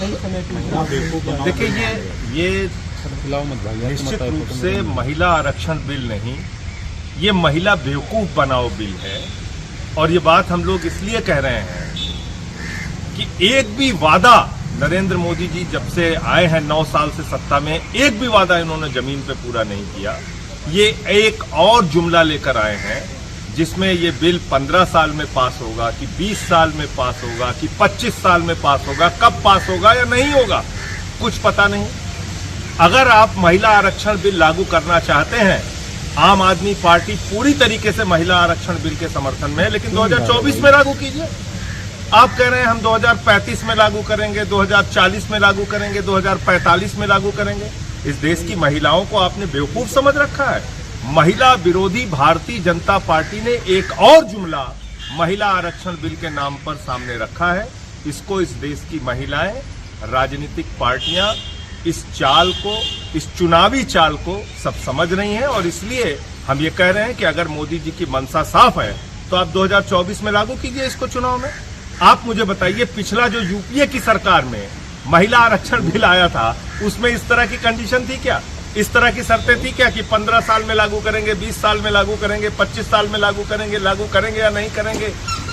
कई समय देखिए ये निश्चित रूप से महिला आरक्षण बिल नहीं, ये महिला बेवकूफ बनाओ बिल है। और ये बात हम लोग इसलिए कह रहे हैं कि एक भी वादा नरेंद्र मोदी जी जब से आए हैं 9 साल से सत्ता में, एक भी वादा इन्होंने जमीन पे पूरा नहीं किया। ये एक और जुमला लेकर आए हैं जिसमें ये बिल 15 साल में पास होगा कि 20 साल में पास होगा कि 25 साल में पास होगा, कब पास होगा या नहीं होगा कुछ पता नहीं। अगर आप महिला आरक्षण बिल लागू करना चाहते हैं, आम आदमी पार्टी पूरी तरीके से महिला आरक्षण बिल के समर्थन में है, लेकिन 2024 में लागू कीजिए। आप कह रहे हैं हम 2035 में लागू करेंगे, 2040 में लागू करेंगे, 2045 में लागू करेंगे। इस देश की महिलाओं को आपने बेवकूफ समझ रखा है। महिला विरोधी भारतीय जनता पार्टी ने एक और जुमला महिला आरक्षण बिल के नाम पर सामने रखा है। इसको इस देश की महिलाएं, राजनीतिक पार्टियां इस चाल को, इस चुनावी चाल को सब समझ रही हैं और इसलिए हम ये कह रहे हैं कि अगर मोदी जी की मंशा साफ है तो आप 2024 में लागू कीजिए इसको चुनाव में। आप मुझे बताइए, पिछला जो यूपीए की सरकार में महिला आरक्षण बिल आया था उसमें इस तरह की कंडीशन थी क्या? इस तरह की शर्तें थी क्या कि 15 साल में लागू करेंगे, 20 साल में लागू करेंगे, 25 साल में लागू करेंगे या नहीं करेंगे,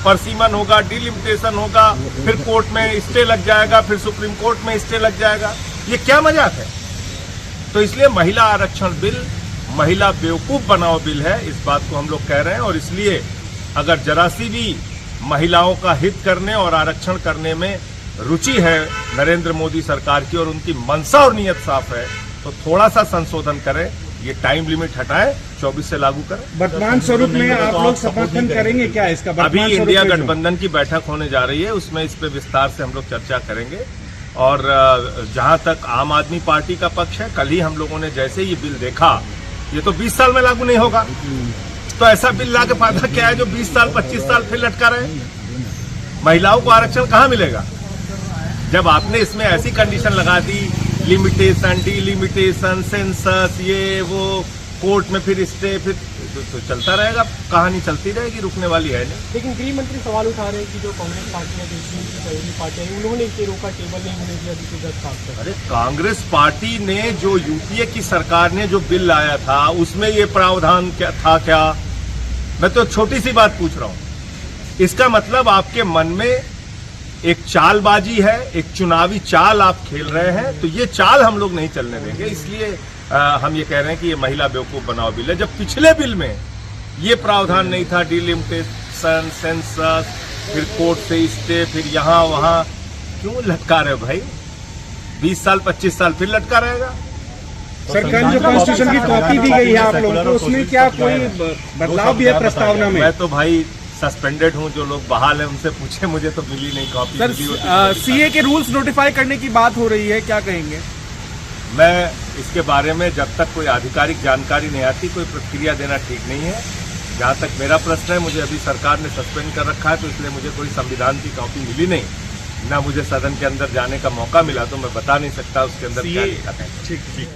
परसीमन होगा, डिलिमिटेशन होगा, फिर कोर्ट में स्टे लग जाएगा, फिर सुप्रीम कोर्ट में स्टे लग जाएगा। ये क्या मजाक है? तो इसलिए महिला आरक्षण बिल महिला बेवकूफ बनाओ बिल है, इस बात को हम लोग कह रहे हैं। और इसलिए अगर जरा सी भी महिलाओं का हित करने और आरक्षण करने में रुचि है नरेंद्र मोदी सरकार की और उनकी मंशा और नीयत साफ है तो थोड़ा सा संशोधन करें, ये टाइम लिमिट हटाएं, 24 से लागू करें। वर्तमान स्वरूप में आप लोग समर्थन करेंगे क्या इसका? अभी इंडिया गठबंधन की बैठक होने जा रही है, उसमें इस पे विस्तार से हम लोग चर्चा करेंगे। और जहां तक आम आदमी पार्टी का पक्ष है, कल ही हम लोगों ने जैसे ये बिल देखा, ये तो 20 साल में लागू नहीं होगा, तो ऐसा बिल ला के फायदा क्या है जो 20 साल 25 साल फिर लटका रहे? महिलाओं को आरक्षण कहां मिलेगा जब आपने इसमें ऐसी कंडीशन लगा दी, लिमिटेशन, डिलिमिटेशन, सेंसस, ये वो, कोर्ट में फिर स्टे, फिर तो चलता रहेगा, कहानी चलती रहेगी, रुकने वाली है नहीं। लेकिन गृह मंत्री सवाल उठा रहे हैं कि जो कांग्रेस पार्टी है, जो सहयोगी पार्टी है, उन्होंने इसे रोका, टेबल नहीं होने दिया जिसे 10 साल तक। अरे कांग्रेस पार्टी ने, जो यूपीए की सरकार ने जो बिल लाया था उसमें ये प्रावधान क्या था क्या? मैं तो छोटी सी बात पूछ रहा हूं। इसका मतलब आपके मन में एक चालबाजी है, एक चुनावी चाल आप खेल रहे हैं, तो ये चाल हम लोग नहीं चलने देंगे। इसलिए हम ये कह रहे हैं कि ये महिला बेवकूफ बनाओ बिल है। जब पिछले बिल में ये प्रावधान नहीं था, डिलिमिटेशन, सेंसस, फिर कोर्ट से स्टे, फिर यहां वहां, क्यों लटका रहे हो भाई? 20 साल 25 साल फिर लटका रहेगा। सरकार जो कॉन्स्टिट्यूशन की कॉपी दी गई है आप लोगों को, उसमें क्या कोई बदलाव भी है प्रस्तावना में? मैं तो भाई सस्पेंडेड हूं, जो लोग बहाल हैं उनसे पूछे, मुझे तो मिली नहीं कॉपी। सर, सीए के रूल्स नोटिफाई करने की बात हो रही है, क्या कहेंगे? मैं इसके बारे में जब तक कोई आधिकारिक जानकारी नहीं आती कोई प्रतिक्रिया देना ठीक नहीं है। जहां तक मेरा प्रश्न है, मुझे अभी सरकार ने सस्पेंड कर रखा है, तो इसलिए मुझे कोई संविधान की कॉपी मिली नहीं, ना मुझे सदन के अंदर जाने का मौका मिला, तो मैं बता नहीं सकता उसके अंदर क्या लिखा है। ठीक।